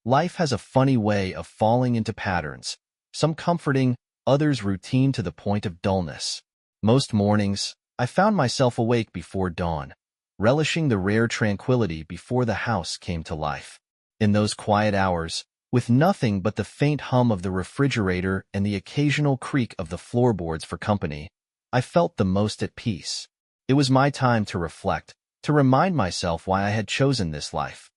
Life has a funny way of falling into patterns, some comforting, others routine to the point of dullness. Most mornings, I found myself awake before dawn, relishing the rare tranquility before the house came to life. In those quiet hours, with nothing but the faint hum of the refrigerator and the occasional creak of the floorboards for company, I felt the most at peace. It was my time to reflect, to remind myself why I had chosen this life.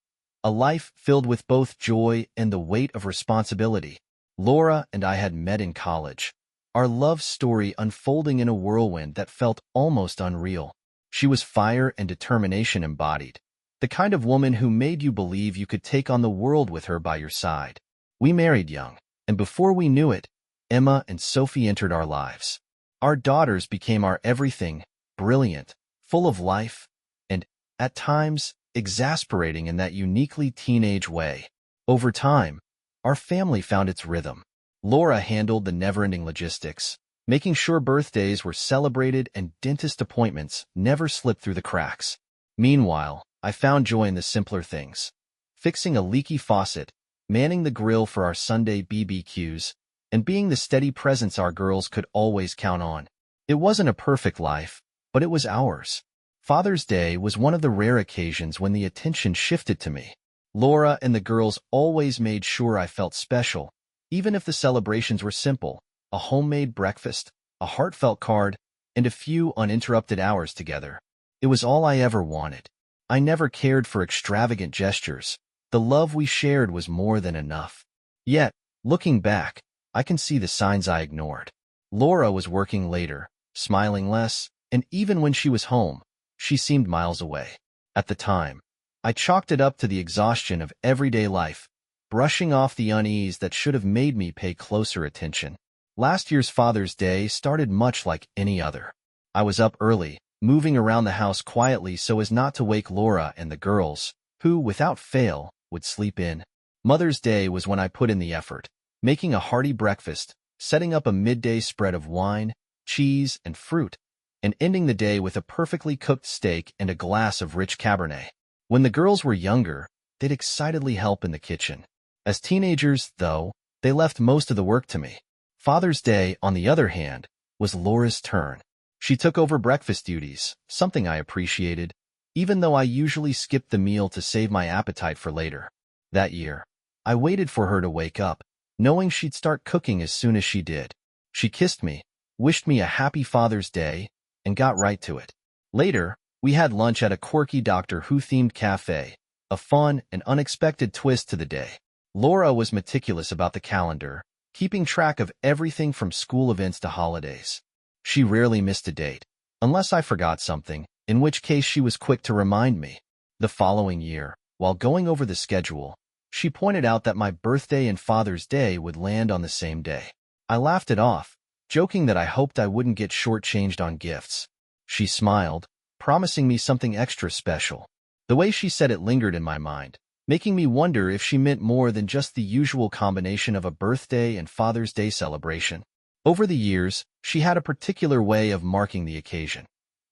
A life filled with both joy and the weight of responsibility. Laura and I had met in college, our love story unfolding in a whirlwind that felt almost unreal. She was fire and determination embodied, the kind of woman who made you believe you could take on the world with her by your side. We married young, and before we knew it, Emma and Sophie entered our lives. Our daughters became our everything, brilliant, full of life, and, at times, exasperating in that uniquely teenage way. Over time, our family found its rhythm. Laura handled the never-ending logistics, making sure birthdays were celebrated and dentist appointments never slipped through the cracks. Meanwhile, I found joy in the simpler things. Fixing a leaky faucet, manning the grill for our Sunday BBQs, and being the steady presence our girls could always count on. It wasn't a perfect life, but it was ours. Father's Day was one of the rare occasions when the attention shifted to me. Laura and the girls always made sure I felt special, even if the celebrations were simple: a homemade breakfast, a heartfelt card, and a few uninterrupted hours together. It was all I ever wanted. I never cared for extravagant gestures. The love we shared was more than enough. Yet, looking back, I can see the signs I ignored. Laura was working later, smiling less, and even when she was home, she seemed miles away. At the time, I chalked it up to the exhaustion of everyday life, brushing off the unease that should have made me pay closer attention. Last year's Father's Day started much like any other. I was up early, moving around the house quietly so as not to wake Laura and the girls, who, without fail, would sleep in. Mother's Day was when I put in the effort, making a hearty breakfast, setting up a midday spread of wine, cheese, and fruit, and ending the day with a perfectly cooked steak and a glass of rich Cabernet. When the girls were younger, they'd excitedly help in the kitchen. As teenagers, though, they left most of the work to me. Father's Day, on the other hand, was Laura's turn. She took over breakfast duties, something I appreciated, even though I usually skipped the meal to save my appetite for later. That year, I waited for her to wake up, knowing she'd start cooking as soon as she did. She kissed me, wished me a happy Father's Day, and got right to it. Later, we had lunch at a quirky Doctor Who-themed cafe, a fun and unexpected twist to the day. Laura was meticulous about the calendar, keeping track of everything from school events to holidays. She rarely missed a date, unless I forgot something, in which case she was quick to remind me. The following year, while going over the schedule, she pointed out that my birthday and Father's Day would land on the same day. I laughed it off, joking that I hoped I wouldn't get shortchanged on gifts. She smiled, promising me something extra special. The way she said it lingered in my mind, making me wonder if she meant more than just the usual combination of a birthday and Father's Day celebration. Over the years, she had a particular way of marking the occasion,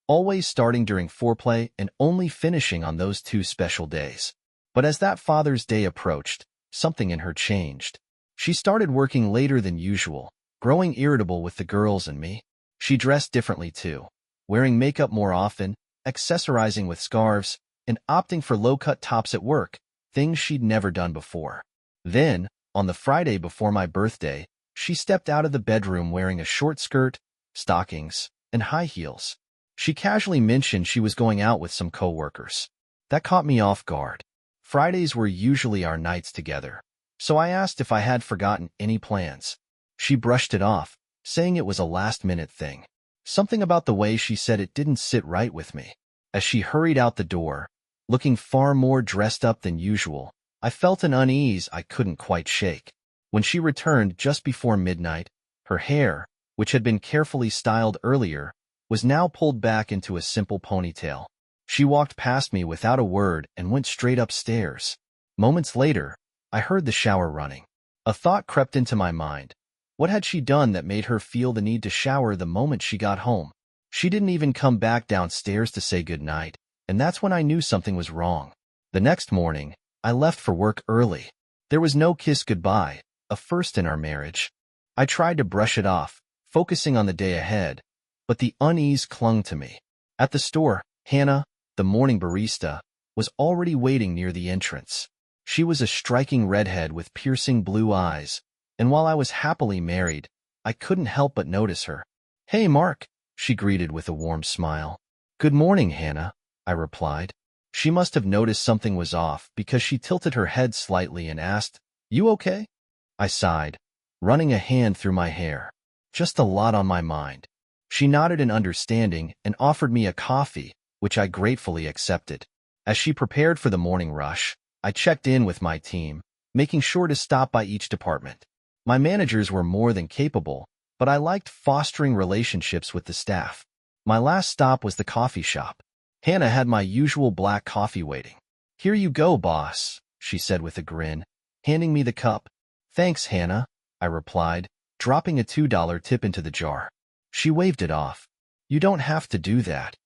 always starting during foreplay and only finishing on those two special days. But as that Father's Day approached, something in her changed. She started working later than usual, growing irritable with the girls and me. She dressed differently too, wearing makeup more often, accessorizing with scarves, and opting for low-cut tops at work, things she'd never done before. Then, on the Friday before my birthday, she stepped out of the bedroom wearing a short skirt, stockings, and high heels. She casually mentioned she was going out with some coworkers. That caught me off guard. Fridays were usually our nights together, so I asked if I had forgotten any plans. She brushed it off, saying it was a last-minute thing. Something about the way she said it didn't sit right with me. As she hurried out the door, looking far more dressed up than usual, I felt an unease I couldn't quite shake. When she returned just before midnight, her hair, which had been carefully styled earlier, was now pulled back into a simple ponytail. She walked past me without a word and went straight upstairs. Moments later, I heard the shower running. A thought crept into my mind. What had she done that made her feel the need to shower the moment she got home? She didn't even come back downstairs to say goodnight, and that's when I knew something was wrong. The next morning, I left for work early. There was no kiss goodbye, a first in our marriage. I tried to brush it off, focusing on the day ahead, but the unease clung to me. At the store, Hannah, the morning barista, was already waiting near the entrance. She was a striking redhead with piercing blue eyes, and while I was happily married, I couldn't help but notice her. "Hey, Mark," she greeted with a warm smile. "Good morning, Hannah," I replied. She must have noticed something was off because she tilted her head slightly and asked, "You okay?" I sighed, running a hand through my hair. "Just a lot on my mind." She nodded in understanding and offered me a coffee, which I gratefully accepted. As she prepared for the morning rush, I checked in with my team, making sure to stop by each department. My managers were more than capable, but I liked fostering relationships with the staff. My last stop was the coffee shop. Hannah had my usual black coffee waiting. "Here you go, boss," she said with a grin, handing me the cup. "Thanks, Hannah," I replied, dropping a $2 tip into the jar. She waved it off. "You don't have to do that."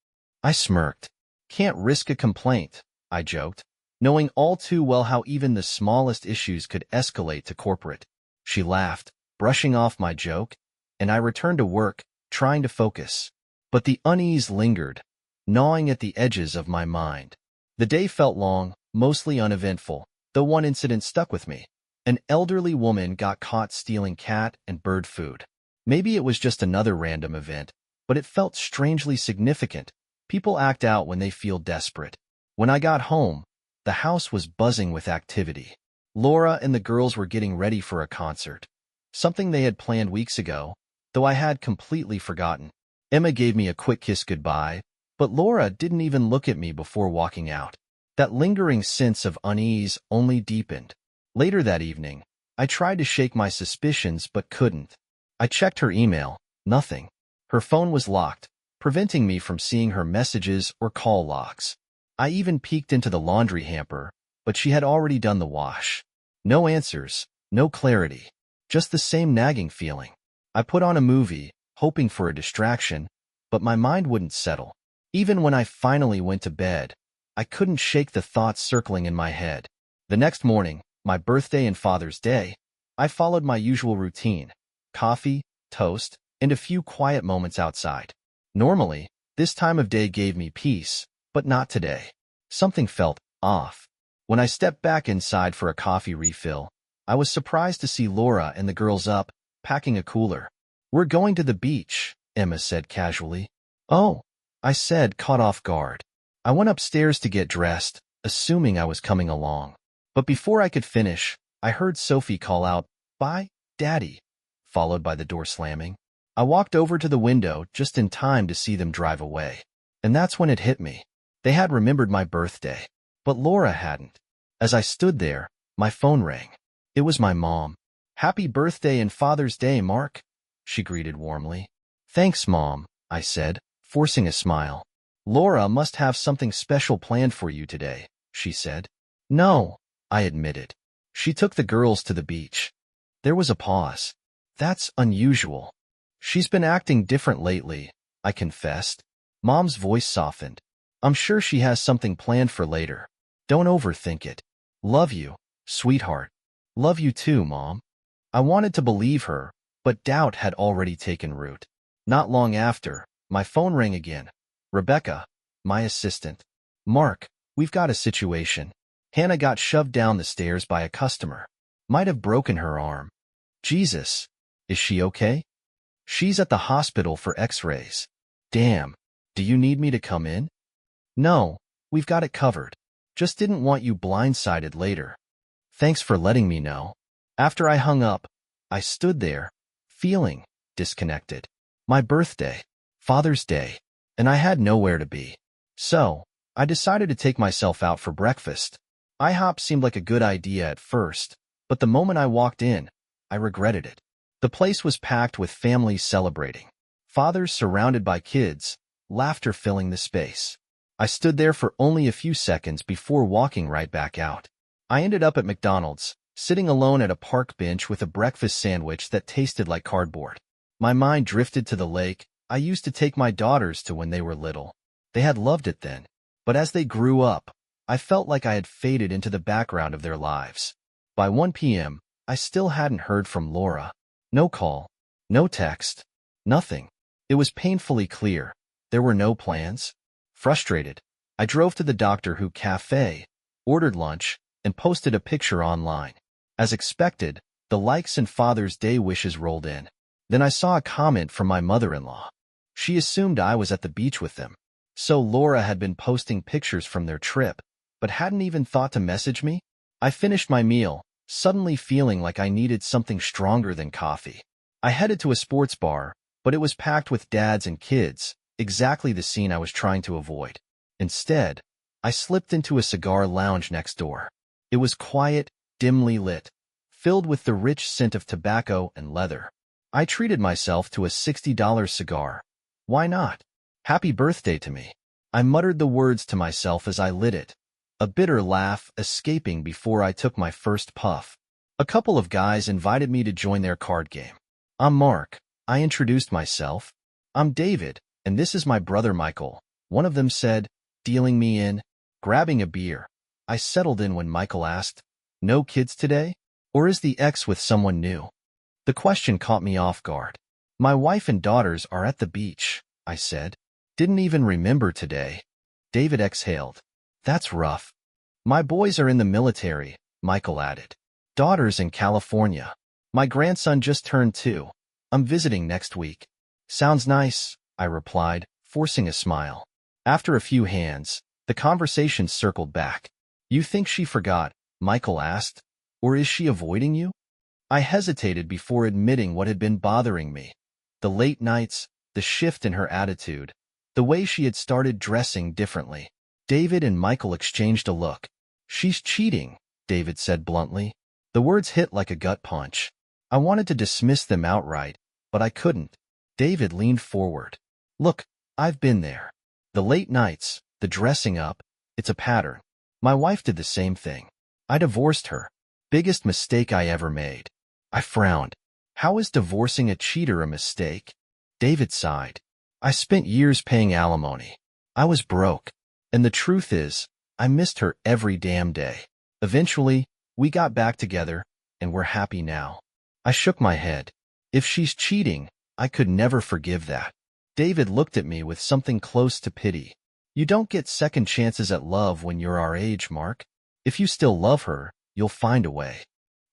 I smirked. "Can't risk a complaint," I joked, knowing all too well how even the smallest issues could escalate to corporate. She laughed, brushing off my joke, and I returned to work, trying to focus. But the unease lingered, gnawing at the edges of my mind. The day felt long, mostly uneventful, though one incident stuck with me. An elderly woman got caught stealing cat and bird food. Maybe it was just another random event, but it felt strangely significant. People act out when they feel desperate. When I got home, the house was buzzing with activity. Laura and the girls were getting ready for a concert, something they had planned weeks ago, though I had completely forgotten. Emma gave me a quick kiss goodbye, but Laura didn't even look at me before walking out. That lingering sense of unease only deepened. Later that evening, I tried to shake my suspicions but couldn't. I checked her email, nothing. Her phone was locked, preventing me from seeing her messages or call logs. I even peeked into the laundry hamper, but she had already done the wash. No answers, no clarity, just the same nagging feeling. I put on a movie, hoping for a distraction, but my mind wouldn't settle. Even when I finally went to bed, I couldn't shake the thoughts circling in my head. The next morning, my birthday and Father's Day, I followed my usual routine: coffee, toast, and a few quiet moments outside. Normally, this time of day gave me peace, but not today. Something felt off. When I stepped back inside for a coffee refill, I was surprised to see Laura and the girls up, packing a cooler. "We're going to the beach," Emma said casually. "Oh," I said, caught off guard. I went upstairs to get dressed, assuming I was coming along. But before I could finish, I heard Sophie call out, "Bye, Daddy," followed by the door slamming. I walked over to the window just in time to see them drive away. And that's when it hit me. They had remembered my birthday, but Laura hadn't. As I stood there, my phone rang. It was my mom. "Happy birthday and Father's Day, Mark," she greeted warmly. "Thanks, Mom," I said, forcing a smile. "Laura must have something special planned for you today," she said. "No," I admitted. "She took the girls to the beach." There was a pause. "That's unusual." "She's been acting different lately," I confessed. Mom's voice softened. "I'm sure she has something planned for later. Don't overthink it. Love you, sweetheart." "Love you too, Mom." I wanted to believe her, but doubt had already taken root. Not long after, my phone rang again. Rebecca, my assistant. "Mark, we've got a situation. Hannah got shoved down the stairs by a customer. Might have broken her arm." "Jesus. Is she okay?" "She's at the hospital for x-rays." "Damn. Do you need me to come in?" "No, we've got it covered. Just didn't want you blindsided later." "Thanks for letting me know." After I hung up, I stood there, feeling disconnected. My birthday, Father's Day, and I had nowhere to be. So, I decided to take myself out for breakfast. IHOP seemed like a good idea at first, but the moment I walked in, I regretted it. The place was packed with families celebrating. Fathers surrounded by kids, laughter filling the space. I stood there for only a few seconds before walking right back out. I ended up at McDonald's, sitting alone at a park bench with a breakfast sandwich that tasted like cardboard. My mind drifted to the lake I used to take my daughters to when they were little. They had loved it then, but as they grew up, I felt like I had faded into the background of their lives. By 1 p.m., I still hadn't heard from Laura. No call, no text, nothing. It was painfully clear. There were no plans. Frustrated, I drove to the Doctor Who cafe, ordered lunch, and posted a picture online. As expected, the likes and Father's Day wishes rolled in. Then I saw a comment from my mother-in-law. She assumed I was at the beach with them. So Laura had been posting pictures from their trip, but hadn't even thought to message me? I finished my meal, suddenly feeling like I needed something stronger than coffee. I headed to a sports bar, but it was packed with dads and kids, exactly the scene I was trying to avoid. Instead, I slipped into a cigar lounge next door. It was quiet, dimly lit, filled with the rich scent of tobacco and leather. I treated myself to a $60 cigar. Why not? Happy birthday to me. I muttered the words to myself as I lit it, a bitter laugh escaping before I took my first puff. A couple of guys invited me to join their card game. I'm Mark. I introduced myself. I'm David, and this is my brother Michael. One of them said, dealing me in. Grabbing a beer, I settled in when Michael asked, "No kids today? Or is the ex with someone new?" The question caught me off guard. My wife and daughters are at the beach, I said. Didn't even remember today. David exhaled. That's rough. My boys are in the military, Michael added. Daughters in California. My grandson just turned 2. I'm visiting next week. Sounds nice, I replied, forcing a smile. After a few hands, the conversation circled back. You think she forgot? Michael asked. Or is she avoiding you? I hesitated before admitting what had been bothering me. The late nights, the shift in her attitude, the way she had started dressing differently. David and Michael exchanged a look. She's cheating, David said bluntly. The words hit like a gut punch. I wanted to dismiss them outright, but I couldn't. David leaned forward. Look, I've been there. The late nights, the dressing up, it's a pattern. My wife did the same thing. I divorced her. Biggest mistake I ever made. I frowned. How is divorcing a cheater a mistake? David sighed. I spent years paying alimony. I was broke. And the truth is, I missed her every damn day. Eventually, we got back together, and we're happy now. I shook my head. If she's cheating, I could never forgive that. David looked at me with something close to pity. You don't get second chances at love when you're our age, Mark. If you still love her, you'll find a way.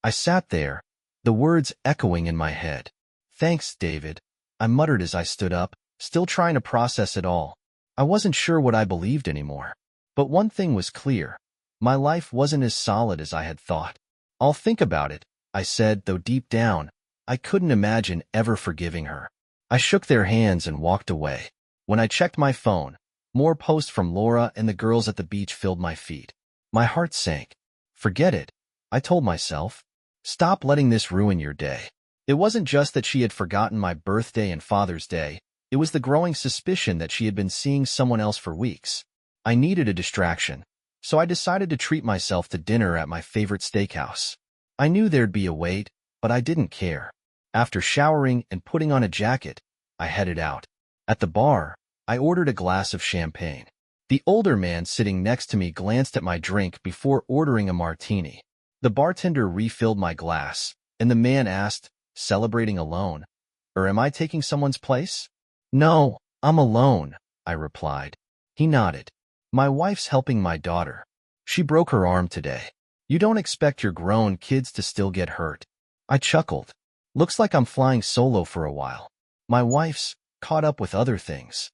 I sat there, the words echoing in my head. Thanks, David, I muttered as I stood up, still trying to process it all. I wasn't sure what I believed anymore. But one thing was clear. My life wasn't as solid as I had thought. I'll think about it, I said, though deep down, I couldn't imagine ever forgiving her. I shook their hands and walked away. When I checked my phone, more posts from Laura and the girls at the beach filled my feed. My heart sank. Forget it, I told myself. Stop letting this ruin your day. It wasn't just that she had forgotten my birthday and Father's Day. It was the growing suspicion that she had been seeing someone else for weeks. I needed a distraction, so I decided to treat myself to dinner at my favorite steakhouse. I knew there'd be a wait, but I didn't care. After showering and putting on a jacket, I headed out. At the bar, I ordered a glass of champagne. The older man sitting next to me glanced at my drink before ordering a martini. The bartender refilled my glass, and the man asked, celebrating alone, or am I taking someone's place? No, I'm alone, I replied. He nodded. My wife's helping my daughter. She broke her arm today. You don't expect your grown kids to still get hurt. I chuckled. Looks like I'm flying solo for a while. My wife's caught up with other things.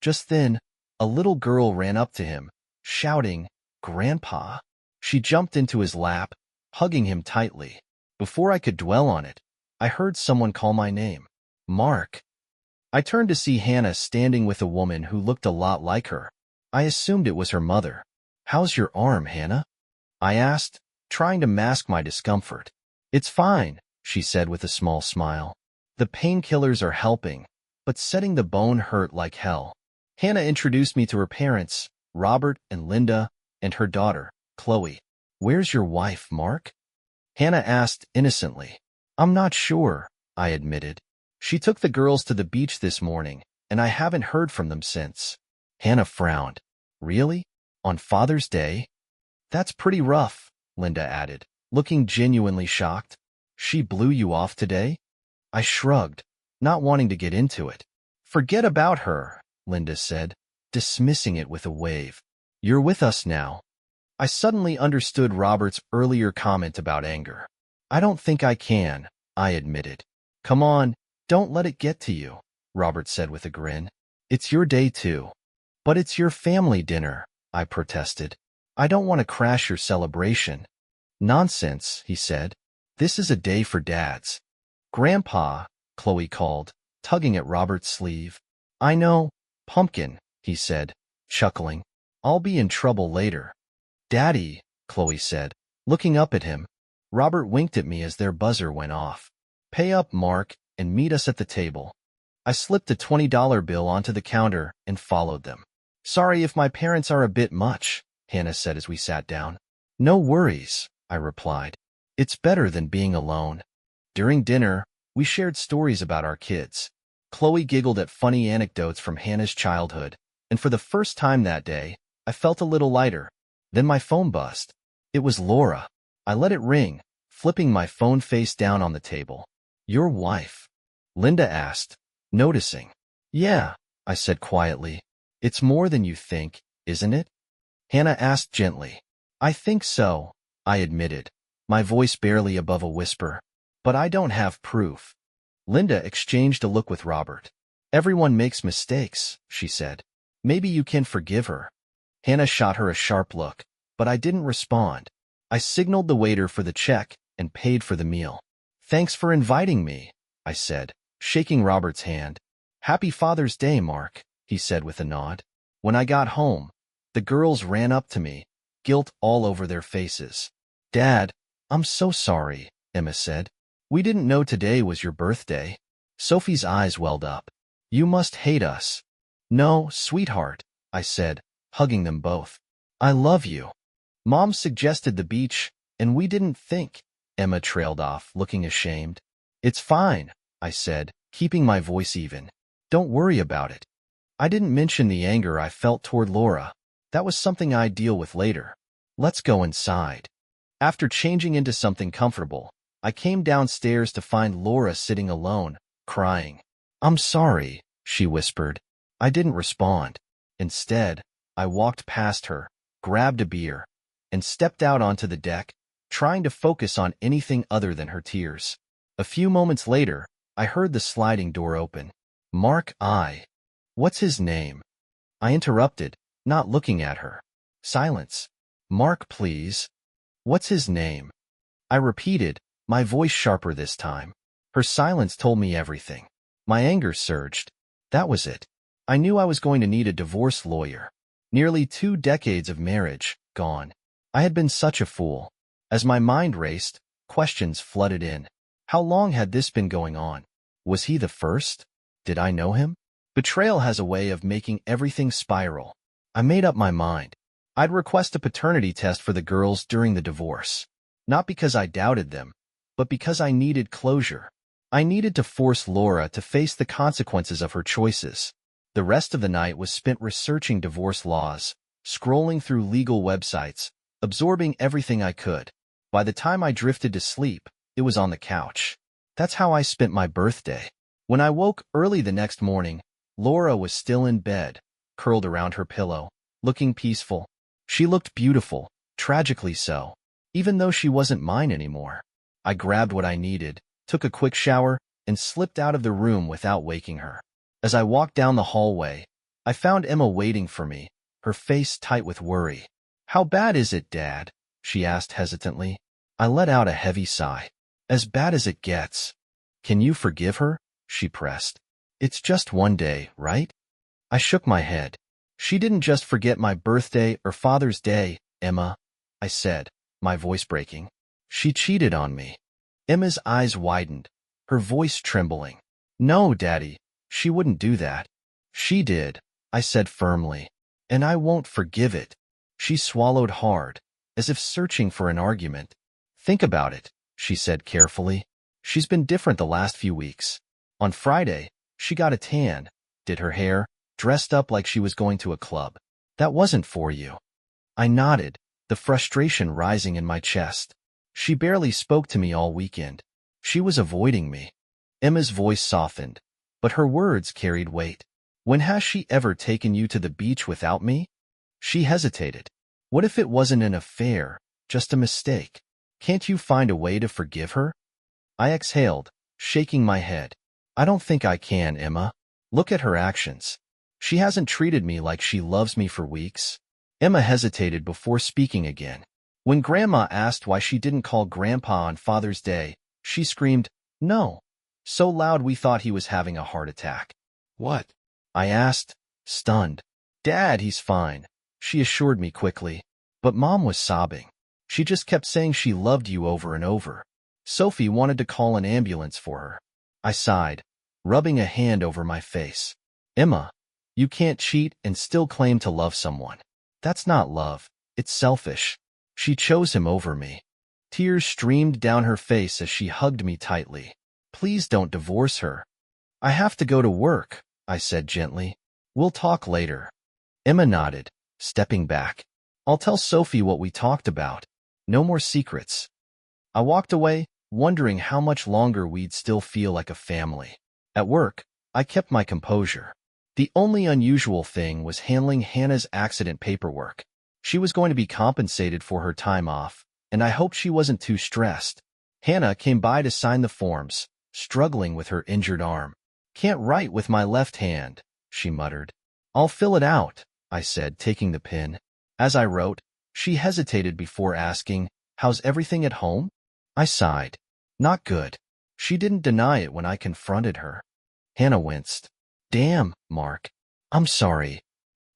Just then, a little girl ran up to him, shouting, Grandpa. She jumped into his lap, hugging him tightly. Before I could dwell on it, I heard someone call my name. Mark. I turned to see Hannah standing with a woman who looked a lot like her. I assumed it was her mother. How's your arm, Hannah? I asked, trying to mask my discomfort. It's fine, she said with a small smile. The painkillers are helping, but setting the bone hurt like hell. Hannah introduced me to her parents, Robert and Linda, and her daughter, Chloe. Where's your wife, Mark? Hannah asked innocently. I'm not sure, I admitted. She took the girls to the beach this morning, and I haven't heard from them since. Hannah frowned. Really? On Father's Day? That's pretty rough, Linda added. looking genuinely shocked. She blew you off today? I shrugged, not wanting to get into it. Forget about her, Linda said, dismissing it with a wave. You're with us now. I suddenly understood Robert's earlier comment about anger. I don't think I can, I admitted. Come on, don't let it get to you, Robert said with a grin. It's your day too. But it's your family dinner, I protested. I don't want to crash your celebration. Nonsense, he said. This is a day for dads. Grandpa, Chloe called, tugging at Robert's sleeve. I know, pumpkin, he said, chuckling. I'll be in trouble later. Daddy, Chloe said, looking up at him. Robert winked at me as their buzzer went off. Pay up, Mark, and meet us at the table. I slipped a $20 bill onto the counter and followed them. Sorry if my parents are a bit much, Hannah said as we sat down. No worries, I replied. It's better than being alone. During dinner, we shared stories about our kids. Chloe giggled at funny anecdotes from Hannah's childhood, and for the first time that day, I felt a little lighter. Then my phone buzzed. It was Laura. I let it ring, flipping my phone face down on the table. Your wife? Linda asked, noticing. Yeah, I said quietly. It's more than you think, isn't it? Hannah asked gently. I think so, I admitted, my voice barely above a whisper. But I don't have proof. Linda exchanged a look with Robert. Everyone makes mistakes, she said. Maybe you can forgive her. Hannah shot her a sharp look, but I didn't respond. I signaled the waiter for the check and paid for the meal. Thanks for inviting me, I said, shaking Robert's hand. Happy Father's Day, Mark, he said with a nod. When I got home, the girls ran up to me, guilt all over their faces. Dad, I'm so sorry, Emma said. We didn't know today was your birthday. Sophie's eyes welled up. You must hate us. No, sweetheart, I said, hugging them both. I love you. Mom suggested the beach, and we didn't think. Emma trailed off, looking ashamed. It's fine, I said, keeping my voice even. Don't worry about it. I didn't mention the anger I felt toward Laura. That was something I'd deal with later. Let's go inside. After changing into something comfortable, I came downstairs to find Laura sitting alone, crying. I'm sorry, she whispered. I didn't respond. Instead, I walked past her, grabbed a beer, and stepped out onto the deck, trying to focus on anything other than her tears. A few moments later, I heard the sliding door open. Mark I. What's his name? I interrupted, not looking at her. Silence. Mark, please. What's his name? I repeated, my voice sharper this time. Her silence told me everything. My anger surged. That was it. I knew I was going to need a divorce lawyer. Nearly 2 decades of marriage, gone. I had been such a fool. As my mind raced, questions flooded in. How long had this been going on? Was he the first? Did I know him? Betrayal has a way of making everything spiral. I made up my mind. I'd request a paternity test for the girls during the divorce. Not because I doubted them, but because I needed closure. I needed to force Laura to face the consequences of her choices. The rest of the night was spent researching divorce laws, scrolling through legal websites, absorbing everything I could. By the time I drifted to sleep, it was on the couch. That's how I spent my birthday. When I woke early the next morning, Laura was still in bed, curled around her pillow, looking peaceful. She looked beautiful, tragically so, even though she wasn't mine anymore. I grabbed what I needed, took a quick shower, and slipped out of the room without waking her. As I walked down the hallway, I found Emma waiting for me, her face tight with worry. How bad is it, Dad? She asked hesitantly. I let out a heavy sigh. As bad as it gets. Can you forgive her? She pressed. It's just one day, right? I shook my head. She didn't just forget my birthday or Father's Day, Emma, I said, my voice breaking. She cheated on me. Emma's eyes widened, her voice trembling. No, Daddy, she wouldn't do that. She did, I said firmly, and I won't forgive it. She swallowed hard, as if searching for an argument. Think about it, she said carefully. She's been different the last few weeks. On Friday, she got a tan, did her hair, dressed up like she was going to a club. That wasn't for you. I nodded, the frustration rising in my chest. She barely spoke to me all weekend. She was avoiding me. Emma's voice softened, but her words carried weight. When has she ever taken you to the beach without me? She hesitated. What if it wasn't an affair, just a mistake? Can't you find a way to forgive her? I exhaled, shaking my head. I don't think I can, Emma. Look at her actions. She hasn't treated me like she loves me for weeks. Emma hesitated before speaking again. When Grandma asked why she didn't call Grandpa on Father's Day, she screamed, "No," so loud we thought he was having a heart attack. "What?" I asked, stunned. "Dad, he's fine," she assured me quickly. But Mom was sobbing. She just kept saying she loved you over and over. Sophie wanted to call an ambulance for her. I sighed, rubbing a hand over my face. Emma, you can't cheat and still claim to love someone. That's not love. It's selfish. She chose him over me. Tears streamed down her face as she hugged me tightly. Please don't divorce her. I have to go to work, I said gently. We'll talk later. Emma nodded, stepping back. I'll tell Sophie what we talked about. No more secrets. I walked away, wondering how much longer we'd still feel like a family. At work, I kept my composure. The only unusual thing was handling Hannah's accident paperwork. She was going to be compensated for her time off, and I hoped she wasn't too stressed. Hannah came by to sign the forms, struggling with her injured arm. Can't write with my left hand, she muttered. I'll fill it out, I said, taking the pen. As I wrote, she hesitated before asking, how's everything at home? I sighed. Not good. She didn't deny it when I confronted her. Hannah winced. Damn, Mark. I'm sorry.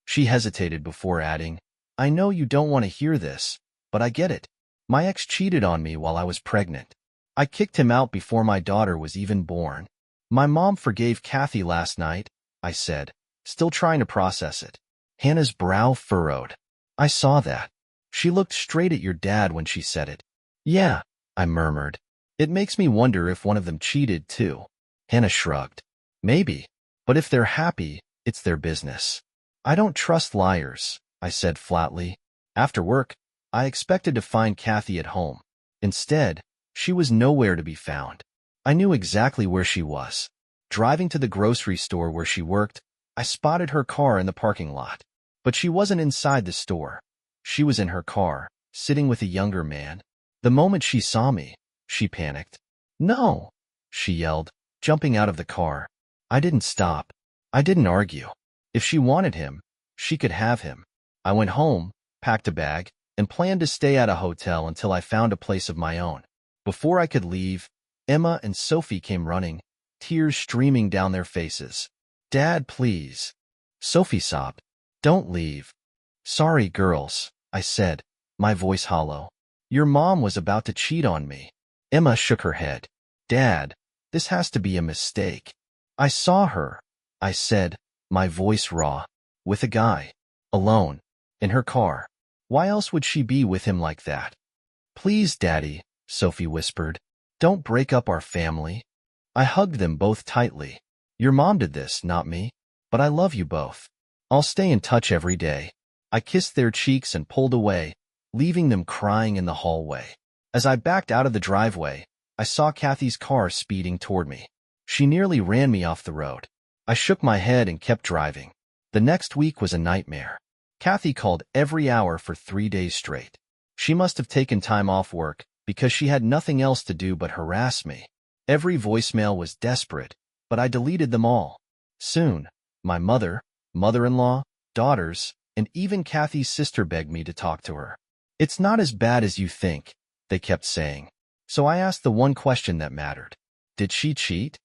She hesitated before adding, I know you don't want to hear this, but I get it. My ex cheated on me while I was pregnant. I kicked him out before my daughter was even born. My mom forgave Kathy last night, I said, still trying to process it. Hannah's brow furrowed. I saw that. She looked straight at your dad when she said it. Yeah, I murmured. It makes me wonder if one of them cheated too. Hannah shrugged. Maybe, but if they're happy, it's their business. I don't trust liars, I said flatly. After work, I expected to find Kathy at home. Instead, she was nowhere to be found. I knew exactly where she was. Driving to the grocery store where she worked, I spotted her car in the parking lot. But she wasn't inside the store. She was in her car, sitting with a younger man. The moment she saw me, she panicked. No, she yelled, jumping out of the car. I didn't stop. I didn't argue. If she wanted him, she could have him. I went home, packed a bag, and planned to stay at a hotel until I found a place of my own. Before I could leave, Emma and Sophie came running, tears streaming down their faces. Dad, please. Sophie sobbed. Don't leave. Sorry, girls, I said, my voice hollow. Your mom was about to cheat on me. Emma shook her head. Dad, this has to be a mistake. I saw her, I said, my voice raw, with a guy, alone, in her car. Why else would she be with him like that? Please, Daddy, Sophie whispered. Don't break up our family. I hugged them both tightly. Your mom did this, not me. But I love you both. I'll stay in touch every day. I kissed their cheeks and pulled away, leaving them crying in the hallway. As I backed out of the driveway, I saw Kathy's car speeding toward me. She nearly ran me off the road. I shook my head and kept driving. The next week was a nightmare. Kathy called every hour for 3 days straight. She must have taken time off work because she had nothing else to do but harass me. Every voicemail was desperate, but I deleted them all. Soon, my mother, mother-in-law, daughters, and even Kathy's sister begged me to talk to her. It's not as bad as you think, they kept saying. So I asked the one question that mattered. Did she cheat?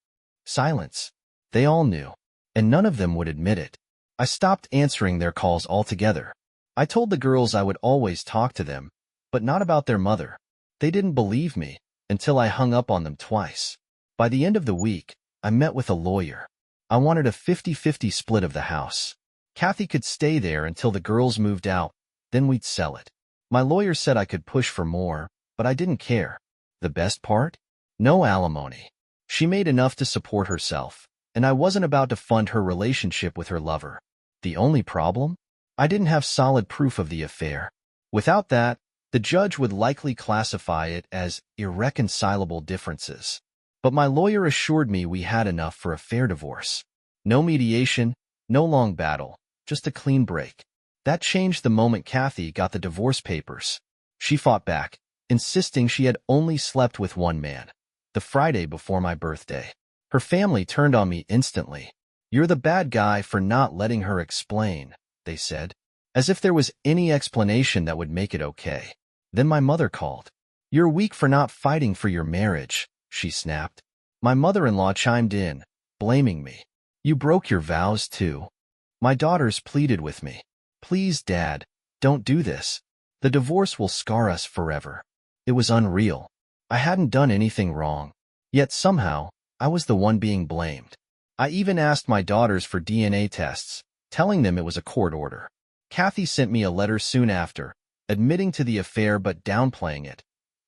Silence. They all knew, and none of them would admit it. I stopped answering their calls altogether. I told the girls I would always talk to them, but not about their mother. They didn't believe me until I hung up on them twice. By the end of the week, I met with a lawyer. I wanted a 50-50 split of the house. Kathy could stay there until the girls moved out, then we'd sell it. My lawyer said I could push for more, but I didn't care. The best part? No alimony. She made enough to support herself, and I wasn't about to fund her relationship with her lover. The only problem? I didn't have solid proof of the affair. Without that, The judge would likely classify it as irreconcilable differences. But my lawyer assured me we had enough for a fair divorce. No mediation, no long battle, just a clean break. That changed the moment Kathy got the divorce papers. She fought back, insisting she had only slept with one man, the Friday before my birthday. Her family turned on me instantly. "You're the bad guy for not letting her explain," they said, as if there was any explanation that would make it okay. Then my mother called. "You're weak for not fighting for your marriage," she snapped. My mother-in-law chimed in, blaming me. "You broke your vows too." My daughters pleaded with me. "Please, Dad, don't do this. The divorce will scar us forever." It was unreal. I hadn't done anything wrong. Yet somehow, I was the one being blamed. I even asked my daughters for DNA tests, telling them it was a court order. Kathy sent me a letter soon after, admitting to the affair but downplaying it,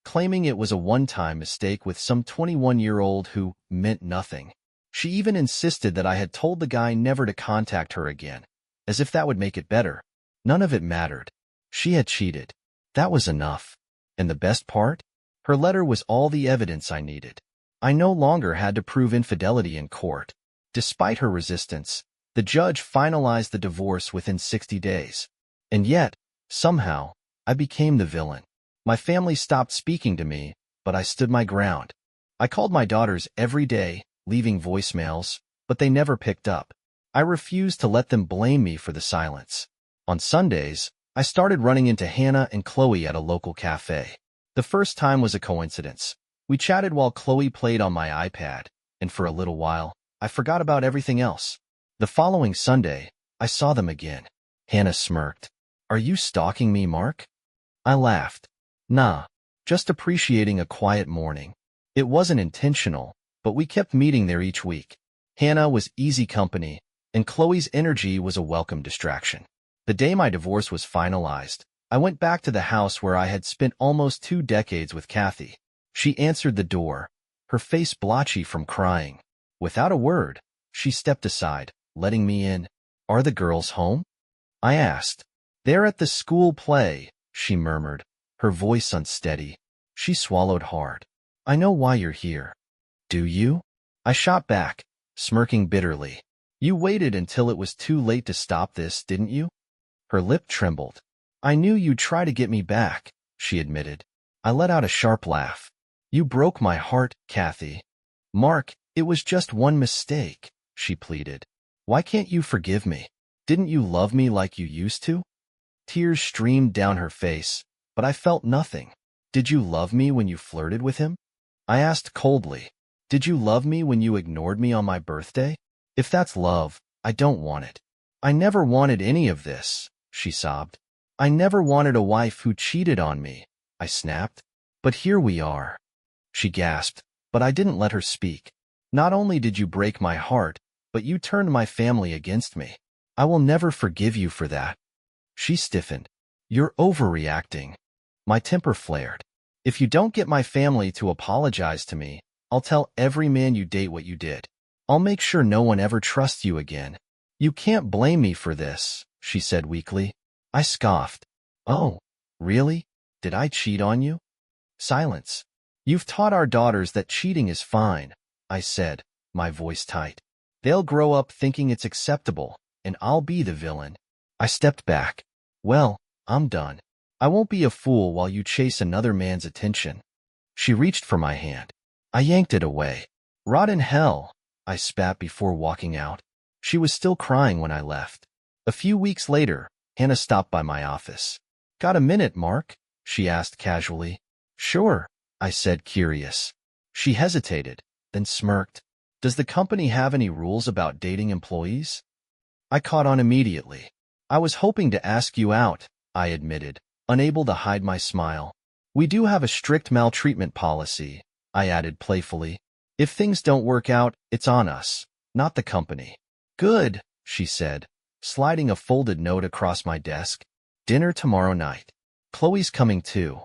claiming it was a one-time mistake with some 21-year-old who meant nothing. She even insisted that I had told the guy never to contact her again, as if that would make it better. None of it mattered. She had cheated. That was enough. And the best part? Her letter was all the evidence I needed. I no longer had to prove infidelity in court. Despite her resistance, the judge finalized the divorce within 60 days. And yet, somehow, I became the villain. My family stopped speaking to me, but I stood my ground. I called my daughters every day, leaving voicemails, but they never picked up. I refused to let them blame me for the silence. On Sundays, I started running into Hannah and Chloe at a local cafe. The first time was a coincidence. We chatted while Chloe played on my iPad, and for a little while, I forgot about everything else. The following Sunday, I saw them again. Hannah smirked. "Are you stalking me, Mark?" I laughed. "Nah, just appreciating a quiet morning." It wasn't intentional, but we kept meeting there each week. Hannah was easy company, and Chloe's energy was a welcome distraction. The day my divorce was finalized, I went back to the house where I had spent almost 2 decades with Kathy. She answered the door, her face blotchy from crying. Without a word, she stepped aside, letting me in. "Are the girls home?" I asked. "They're at the school play," she murmured, her voice unsteady. She swallowed hard. "I know why you're here." "Do you?" I shot back, smirking bitterly. "You waited until it was too late to stop this, didn't you?" Her lip trembled. "I knew you'd try to get me back," she admitted. I let out a sharp laugh. "You broke my heart, Kathy." "Mark, it was just one mistake," she pleaded. "Why can't you forgive me? Didn't you love me like you used to?" Tears streamed down her face, but I felt nothing. "Did you love me when you flirted with him?" I asked coldly. "Did you love me when you ignored me on my birthday? If that's love, I don't want it." "I never wanted any of this," she sobbed. "I never wanted a wife who cheated on me," I snapped. "But here we are." She gasped, but I didn't let her speak. "Not only did you break my heart, but you turned my family against me. I will never forgive you for that." She stiffened. "You're overreacting." My temper flared. "If you don't get my family to apologize to me, I'll tell every man you date what you did. I'll make sure no one ever trusts you again." "You can't blame me for this," she said weakly. I scoffed. "Oh, really? Did I cheat on you?" Silence. "You've taught our daughters that cheating is fine," I said, my voice tight. "They'll grow up thinking it's acceptable, and I'll be the villain." I stepped back. "Well, I'm done. I won't be a fool while you chase another man's attention." She reached for my hand. I yanked it away. "Rot in hell," I spat before walking out. She was still crying when I left. A few weeks later, Hannah stopped by my office. "Got a minute, Mark?" she asked casually. "Sure," I said, curious. She hesitated, then smirked. "Does the company have any rules about dating employees?" I caught on immediately. "I was hoping to ask you out," I admitted, unable to hide my smile. "We do have a strict maltreatment policy," I added playfully. "If things don't work out, it's on us, not the company." "Good," she said, sliding a folded note across my desk. "Dinner tomorrow night. Chloe's coming too."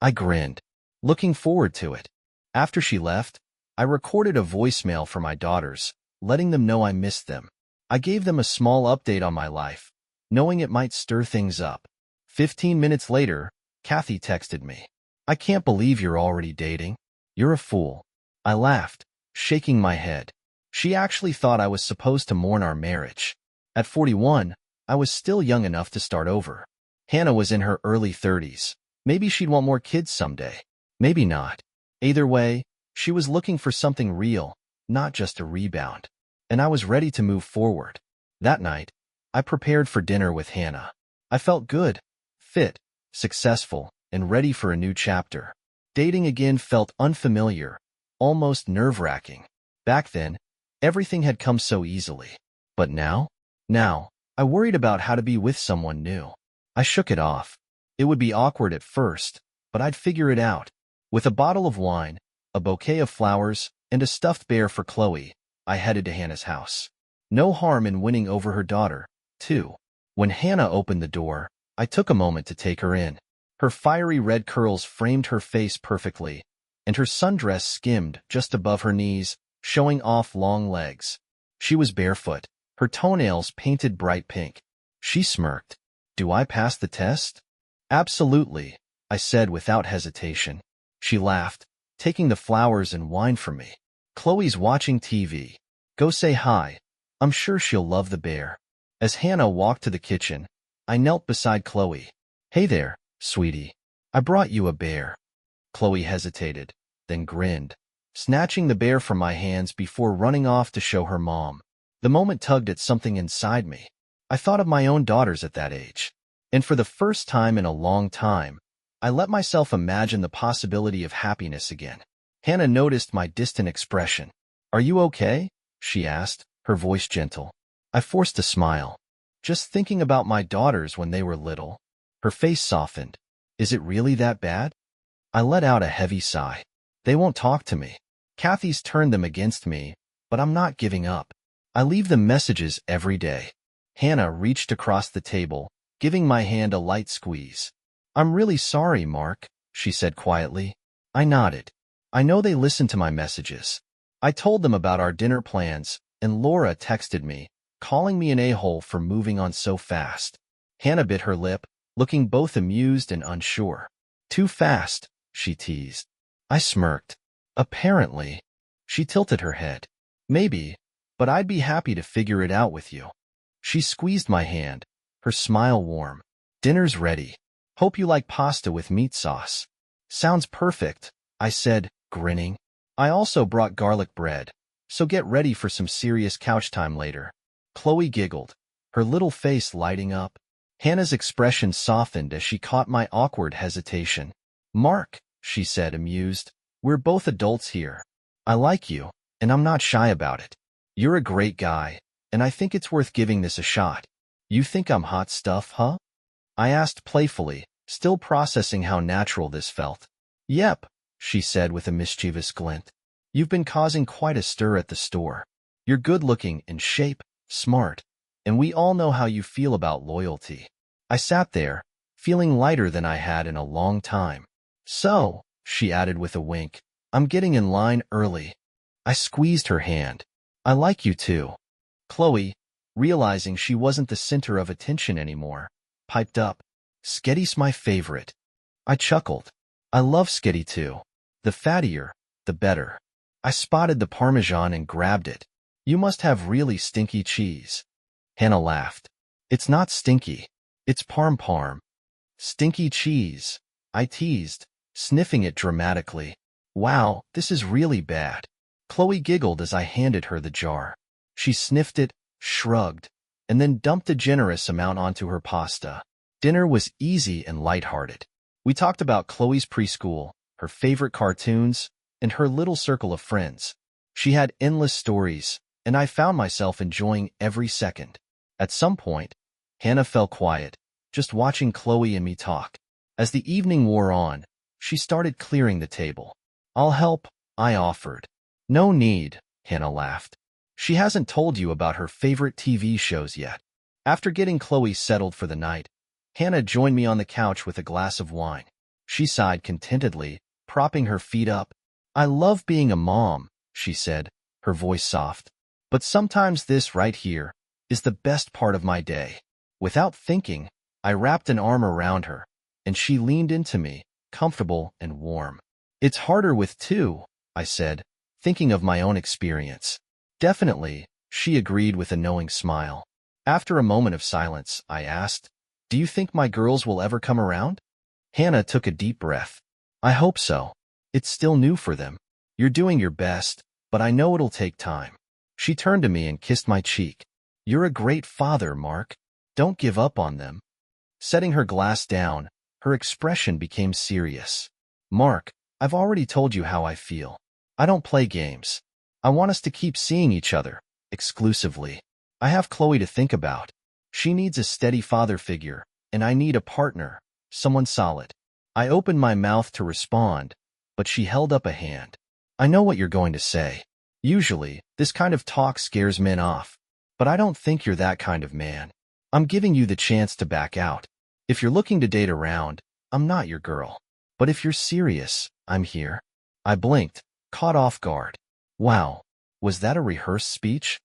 I grinned, looking forward to it. After she left, I recorded a voicemail for my daughters, letting them know I missed them. I gave them a small update on my life, knowing it might stir things up. 15 minutes later, Kathy texted me. I can't believe you're already dating. You're a fool. I laughed, shaking my head. She actually thought I was supposed to mourn our marriage. At 41, I was still young enough to start over. Hannah was in her early 30s. Maybe she'd want more kids someday. Maybe not. Either way, she was looking for something real, not just a rebound. And I was ready to move forward. That night, I prepared for dinner with Hannah. I felt good, fit, successful, and ready for a new chapter. Dating again felt unfamiliar, almost nerve-wracking. Back then, everything had come so easily. But now, I worried about how to be with someone new. I shook it off. It would be awkward at first, but I'd figure it out. With a bottle of wine, a bouquet of flowers, and a stuffed bear for Chloe, I headed to Hannah's house. No harm in winning over her daughter, too. When Hannah opened the door, I took a moment to take her in. Her fiery red curls framed her face perfectly, and her sundress skimmed just above her knees, showing off long legs. She was barefoot, her toenails painted bright pink. She smirked. Do I pass the test? Absolutely, I said without hesitation. She laughed, taking the flowers and wine from me. Chloe's watching TV. Go say hi. I'm sure she'll love the bear. As Hannah walked to the kitchen, I knelt beside Chloe. Hey there, sweetie. I brought you a bear. Chloe hesitated, then grinned, snatching the bear from my hands before running off to show her mom. The moment tugged at something inside me. I thought of my own daughters at that age. And for the first time in a long time, I let myself imagine the possibility of happiness again. Hannah noticed my distant expression. Are you okay? She asked, her voice gentle. I forced a smile. Just thinking about my daughters when they were little. Her face softened. Is it really that bad? I let out a heavy sigh. They won't talk to me. Kathy's turned them against me, but I'm not giving up. I leave them messages every day. Hannah reached across the table, giving my hand a light squeeze. I'm really sorry, Mark, she said quietly. I nodded. I know they listened to my messages. I told them about our dinner plans, and Laura texted me, calling me an a-hole for moving on so fast. Hannah bit her lip, looking both amused and unsure. Too fast, she teased. I smirked. Apparently. She tilted her head. Maybe, but I'd be happy to figure it out with you. She squeezed my hand, her smile warm. Dinner's ready. Hope you like pasta with meat sauce. Sounds perfect, I said, grinning. I also brought garlic bread, so get ready for some serious couch time later. Chloe giggled, her little face lighting up. Hannah's expression softened as she caught my awkward hesitation. Mark, she said, amused, we're both adults here. I like you, and I'm not shy about it. You're a great guy, and I think it's worth giving this a shot. You think I'm hot stuff, huh? I asked playfully, still processing how natural this felt. Yep, she said with a mischievous glint. You've been causing quite a stir at the store. You're good-looking, in shape, smart, and we all know how you feel about loyalty. I sat there, feeling lighter than I had in a long time. So, she added with a wink, I'm getting in line early. I squeezed her hand. I like you too. Chloe, realizing she wasn't the center of attention anymore, piped up. Sketty's my favorite. I chuckled. I love Sketty too. The fattier, the better. I spotted the Parmesan and grabbed it. You must have really stinky cheese. Hannah laughed. It's not stinky. It's parm. Stinky cheese, I teased, sniffing it dramatically. Wow, this is really bad. Chloe giggled as I handed her the jar. She sniffed it, shrugged, and then dumped a generous amount onto her pasta. Dinner was easy and lighthearted. We talked about Chloe's preschool, her favorite cartoons, and her little circle of friends. She had endless stories, and I found myself enjoying every second. At some point, Hannah fell quiet, just watching Chloe and me talk. As the evening wore on, she started clearing the table. I'll help, I offered. No need, Hannah laughed. She hasn't told you about her favorite TV shows yet. After getting Chloe settled for the night, Hannah joined me on the couch with a glass of wine. She sighed contentedly, propping her feet up. I love being a mom, she said, her voice soft. But sometimes this right here is the best part of my day. Without thinking, I wrapped an arm around her, and she leaned into me, comfortable and warm. It's harder with two, I said, thinking of my own experience. Definitely, she agreed with a knowing smile. After a moment of silence, I asked, do you think my girls will ever come around? Hannah took a deep breath. I hope so. It's still new for them. You're doing your best, but I know it'll take time. She turned to me and kissed my cheek. You're a great father, Mark. Don't give up on them. Setting her glass down, her expression became serious. Mark, I've already told you how I feel. I don't play games. I want us to keep seeing each other, exclusively. I have Chloe to think about. She needs a steady father figure, and I need a partner, someone solid. I opened my mouth to respond, but she held up a hand. I know what you're going to say. Usually, this kind of talk scares men off, but I don't think you're that kind of man. I'm giving you the chance to back out. If you're looking to date around, I'm not your girl. But if you're serious, I'm here. I blinked, caught off guard. Wow, was that a rehearsed speech?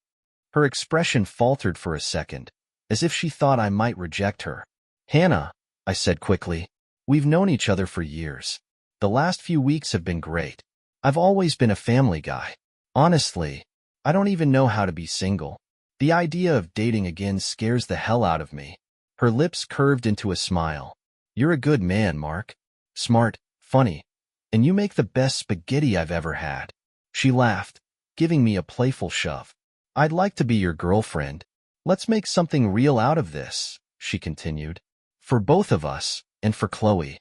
Her expression faltered for a second, as if she thought I might reject her. Hannah, I said quickly, we've known each other for years. The last few weeks have been great. I've always been a family guy. Honestly, I don't even know how to be single. The idea of dating again scares the hell out of me. Her lips curved into a smile. You're a good man, Mark. Smart, funny, and you make the best spaghetti I've ever had. She laughed, giving me a playful shove. I'd like to be your girlfriend. Let's make something real out of this, she continued. For both of us, and for Chloe.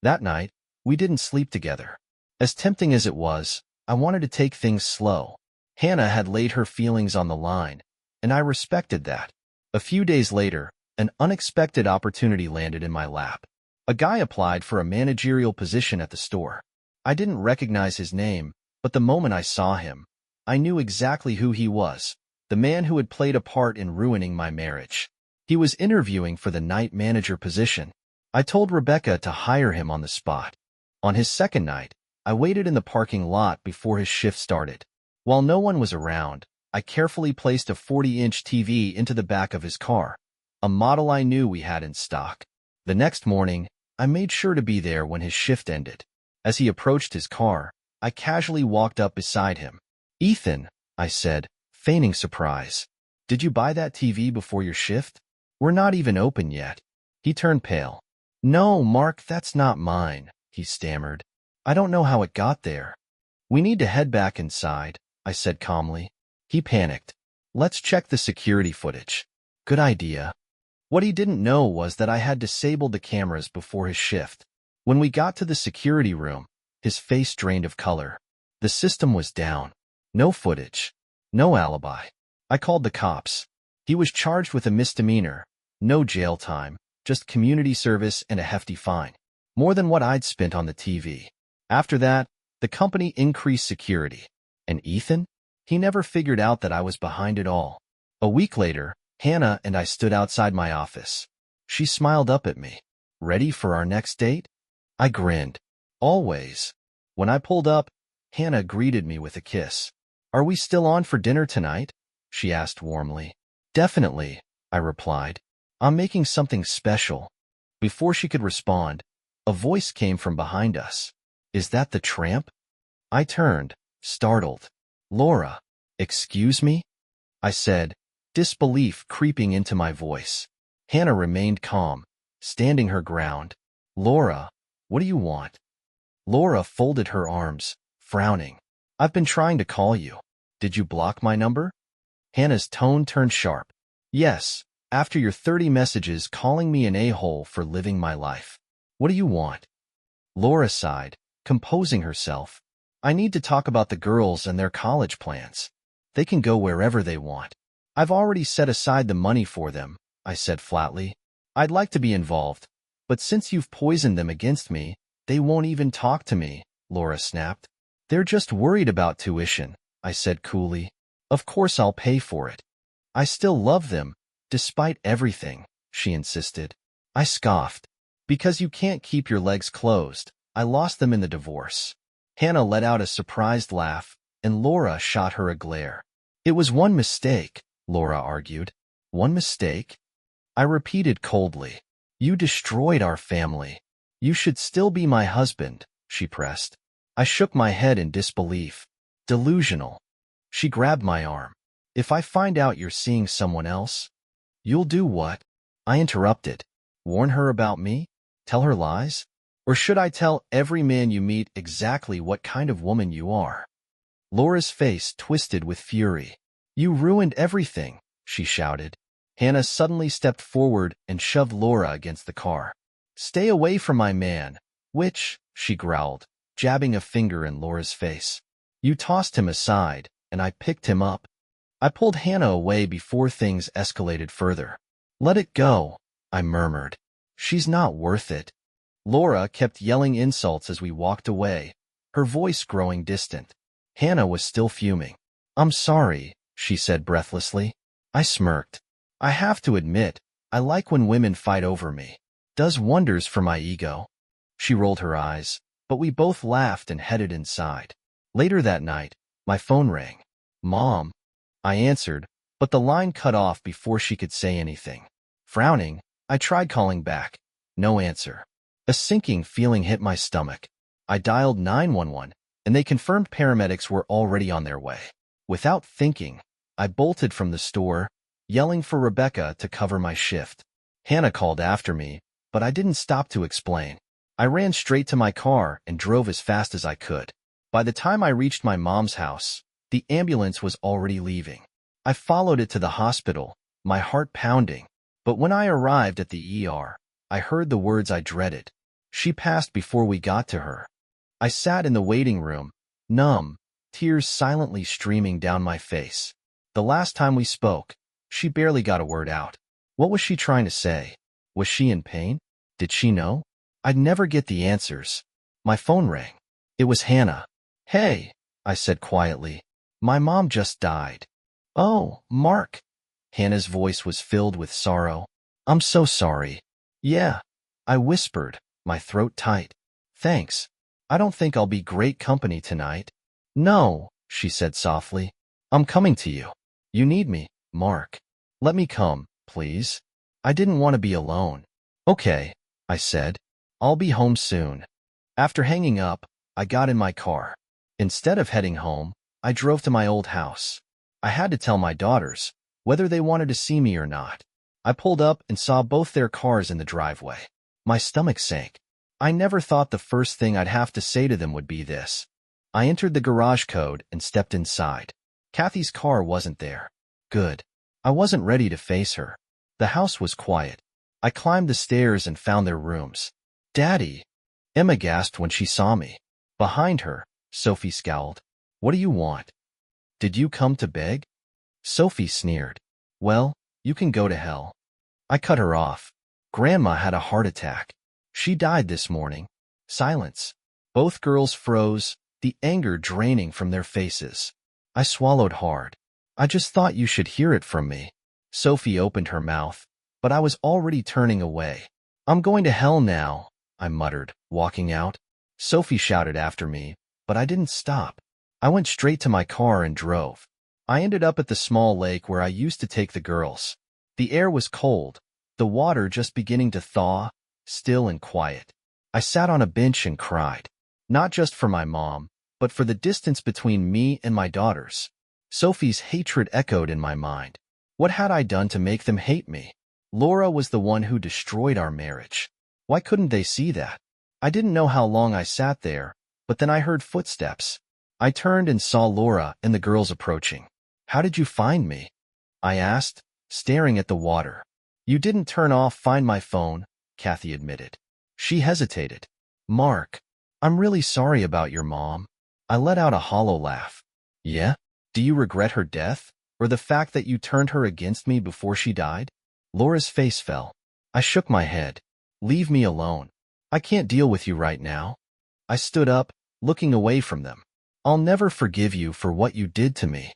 That night, we didn't sleep together. As tempting as it was, I wanted to take things slow. Hannah had laid her feelings on the line, and I respected that. A few days later, an unexpected opportunity landed in my lap. A guy applied for a managerial position at the store. I didn't recognize his name, but the moment I saw him, I knew exactly who he was, the man who had played a part in ruining my marriage. He was interviewing for the night manager position. I told Rebecca to hire him on the spot. On his second night, I waited in the parking lot before his shift started. While no one was around, I carefully placed a 40-inch TV into the back of his car, a model I knew we had in stock. The next morning, I made sure to be there when his shift ended. As he approached his car, I casually walked up beside him. Ethan, I said, feigning surprise. Did you buy that TV before your shift? We're not even open yet. He turned pale. No, Mark, that's not mine, he stammered. I don't know how it got there. We need to head back inside, I said calmly. He panicked. Let's check the security footage. Good idea. What he didn't know was that I had disabled the cameras before his shift. When we got to the security room, his face drained of color. The system was down. No footage. No alibi. I called the cops. He was charged with a misdemeanor. No jail time, just community service and a hefty fine. More than what I'd spent on the TV. After that, the company increased security. And Ethan? He never figured out that I was behind it all. A week later, Hannah and I stood outside my office. She smiled up at me. Ready for our next date? I grinned. Always. When I pulled up, Hannah greeted me with a kiss. Are we still on for dinner tonight? She asked warmly. Definitely, I replied. I'm making something special. Before she could respond, a voice came from behind us. Is that the tramp? I turned, startled. Laura, excuse me? I said, disbelief creeping into my voice. Hannah remained calm, standing her ground. Laura, what do you want? Laura folded her arms, frowning. I've been trying to call you. Did you block my number? Hannah's tone turned sharp. Yes, after your 30 messages calling me an a-hole for living my life. What do you want? Laura sighed, composing herself. I need to talk about the girls and their college plans. They can go wherever they want. I've already set aside the money for them, I said flatly. I'd like to be involved, but since you've poisoned them against me, they won't even talk to me, Laura snapped. They're just worried about tuition, I said coolly. Of course I'll pay for it. I still love them, despite everything, she insisted. I scoffed. Because you can't keep your legs closed, I lost them in the divorce. Hannah let out a surprised laugh, and Laura shot her a glare. It was one mistake, Laura argued. One mistake? I repeated coldly. You destroyed our family. You should still be my husband, she pressed. I shook my head in disbelief. Delusional. She grabbed my arm. If I find out you're seeing someone else, you'll do what? I interrupted. Warn her about me? Tell her lies? Or should I tell every man you meet exactly what kind of woman you are? Laura's face twisted with fury. You ruined everything, she shouted. Hannah suddenly stepped forward and shoved Laura against the car. Stay away from my man, she growled, jabbing a finger in Laura's face. You tossed him aside, and I picked him up. I pulled Hannah away before things escalated further. Let it go, I murmured. She's not worth it. Laura kept yelling insults as we walked away, her voice growing distant. Hannah was still fuming. I'm sorry, she said breathlessly. I smirked. I have to admit, I like when women fight over me. Does wonders for my ego. She rolled her eyes, but we both laughed and headed inside. Later that night, my phone rang. Mom. I answered, but the line cut off before she could say anything. Frowning, I tried calling back. No answer. A sinking feeling hit my stomach. I dialed 911, and they confirmed paramedics were already on their way. Without thinking, I bolted from the store, yelling for Rebecca to cover my shift. Hannah called after me, but I didn't stop to explain. I ran straight to my car and drove as fast as I could. By the time I reached my mom's house, the ambulance was already leaving. I followed it to the hospital, my heart pounding. But when I arrived at the ER, I heard the words I dreaded. She passed before we got to her. I sat in the waiting room, numb, tears silently streaming down my face. The last time we spoke, she barely got a word out. What was she trying to say? Was she in pain? Did she know? I'd never get the answers. My phone rang. It was Hannah. Hey, I said quietly. My mom just died. Oh, Mark. Hannah's voice was filled with sorrow. I'm so sorry. Yeah, I whispered, my throat tight. Thanks. I don't think I'll be great company tonight. No, she said softly. I'm coming to you. You need me, Mark. Let me come, please. I didn't want to be alone. Okay, I said. I'll be home soon. After hanging up, I got in my car. Instead of heading home, I drove to my old house. I had to tell my daughters, whether they wanted to see me or not. I pulled up and saw both their cars in the driveway. My stomach sank. I never thought the first thing I'd have to say to them would be this. I entered the garage code and stepped inside. Kathy's car wasn't there. Good. I wasn't ready to face her. The house was quiet. I climbed the stairs and found their rooms. Daddy! Emma gasped when she saw me. Behind her, Sophie scowled. What do you want? Did you come to beg? Sophie sneered. Well, you can go to hell. I cut her off. Grandma had a heart attack. She died this morning. Silence. Both girls froze, the anger draining from their faces. I swallowed hard. I just thought you should hear it from me. Sophie opened her mouth, but I was already turning away. I'm going to hell now, I muttered, walking out. Sophie shouted after me, but I didn't stop. I went straight to my car and drove. I ended up at the small lake where I used to take the girls. The air was cold, the water just beginning to thaw, still and quiet. I sat on a bench and cried, not just for my mom, but for the distance between me and my daughters. Sophie's hatred echoed in my mind. What had I done to make them hate me? Laura was the one who destroyed our marriage. Why couldn't they see that? I didn't know how long I sat there, but then I heard footsteps. I turned and saw Laura and the girls approaching. How did you find me? I asked, staring at the water. You didn't turn off Find My Phone, Kathy admitted. She hesitated. Mark, I'm really sorry about your mom. I let out a hollow laugh. Yeah? Do you regret her death, or the fact that you turned her against me before she died? Laura's face fell. I shook my head. Leave me alone. I can't deal with you right now. I stood up, looking away from them. I'll never forgive you for what you did to me.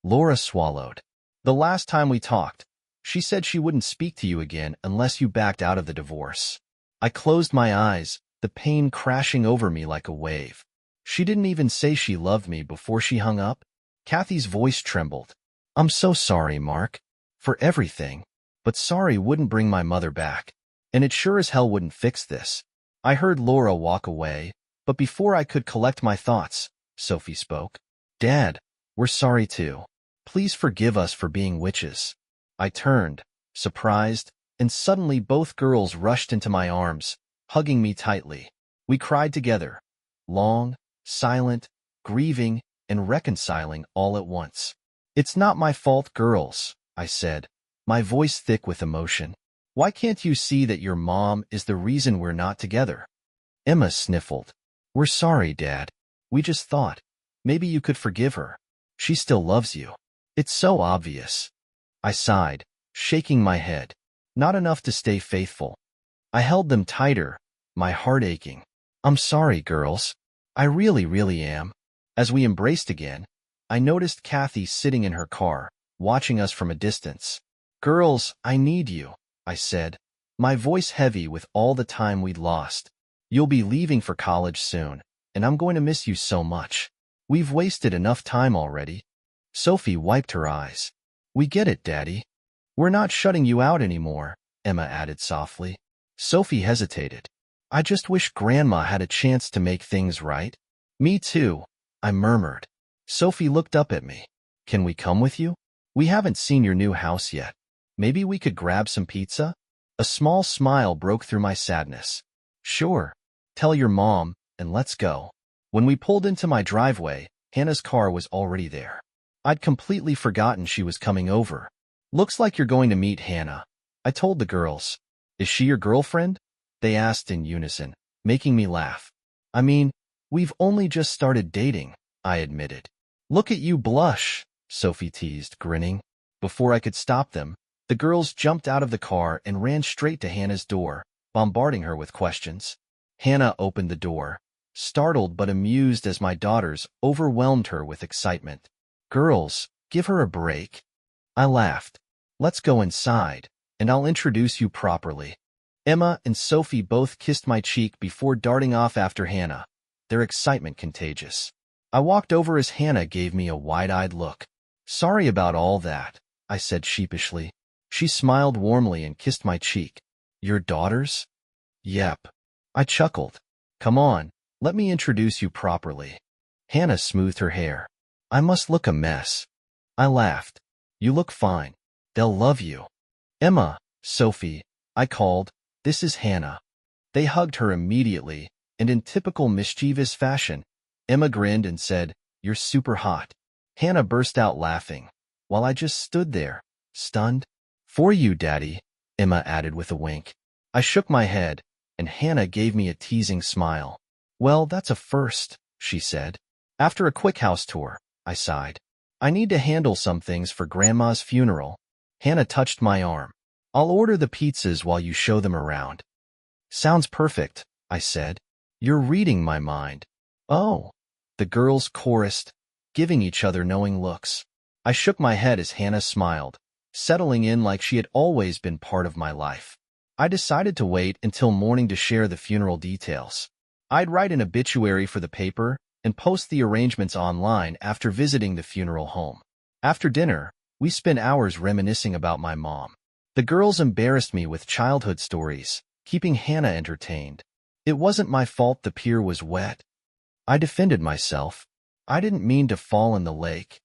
Laura swallowed. The last time we talked, she said she wouldn't speak to you again unless you backed out of the divorce. I closed my eyes, the pain crashing over me like a wave. She didn't even say she loved me before she hung up. Kathy's voice trembled. I'm so sorry, Mark, for everything. But sorry wouldn't bring my mother back. And it sure as hell wouldn't fix this. I heard Laura walk away, but before I could collect my thoughts, Sophie spoke. Dad, we're sorry too. Please forgive us for being witches. I turned, surprised, and suddenly both girls rushed into my arms, hugging me tightly. We cried together, long, silent, grieving, and reconciling all at once. It's not my fault, girls, I said, my voice thick with emotion. Why can't you see that your mom is the reason we're not together? Emma sniffled. We're sorry, Dad. We just thought, maybe you could forgive her. She still loves you. It's so obvious. I sighed, shaking my head. Not enough to stay faithful. I held them tighter, my heart aching. I'm sorry, girls. I really am. As we embraced again, I noticed Kathy sitting in her car, watching us from a distance. Girls, I need you, I said, my voice heavy with all the time we'd lost. You'll be leaving for college soon, and I'm going to miss you so much. We've wasted enough time already. Sophie wiped her eyes. We get it, Daddy. We're not shutting you out anymore, Emma added softly. Sophie hesitated. I just wish Grandma had a chance to make things right. Me too, I murmured. Sophie looked up at me. Can we come with you? We haven't seen your new house yet. Maybe we could grab some pizza? A small smile broke through my sadness. Sure. Tell your mom, and let's go. When we pulled into my driveway, Hannah's car was already there. I'd completely forgotten she was coming over. Looks like you're going to meet Hannah, I told the girls. Is she your girlfriend? They asked in unison, making me laugh. I mean, we've only just started dating, I admitted. Look at you blush, Sophie teased, grinning. Before I could stop them, the girls jumped out of the car and ran straight to Hannah's door, bombarding her with questions. Hannah opened the door, startled but amused as my daughters overwhelmed her with excitement. Girls, give her a break. I laughed. Let's go inside, and I'll introduce you properly. Emma and Sophie both kissed my cheek before darting off after Hannah, their excitement contagious. I walked over as Hannah gave me a wide-eyed look. Sorry about all that, I said sheepishly. She smiled warmly and kissed my cheek. Your daughters? Yep. I chuckled. Come on, let me introduce you properly. Hannah smoothed her hair. I must look a mess. I laughed. You look fine. They'll love you. Emma, Sophie, I called. This is Hannah. They hugged her immediately, and in typical mischievous fashion, Emma grinned and said, You're super hot. Hannah burst out laughing, while I just stood there, stunned. For you, Daddy, Emma added with a wink. I shook my head, and Hannah gave me a teasing smile. Well, that's a first, she said. After a quick house tour, I sighed. I need to handle some things for Grandma's funeral. Hannah touched my arm. I'll order the pizzas while you show them around. Sounds perfect, I said. You're reading my mind. Oh, the girls chorused, giving each other knowing looks. I shook my head as Hannah smiled, settling in like she had always been part of my life. I decided to wait until morning to share the funeral details. I'd write an obituary for the paper and post the arrangements online after visiting the funeral home. After dinner, we spent hours reminiscing about my mom. The girls embarrassed me with childhood stories, keeping Hannah entertained. It wasn't my fault the pier was wet. I defended myself. I didn't mean to fall in the lake.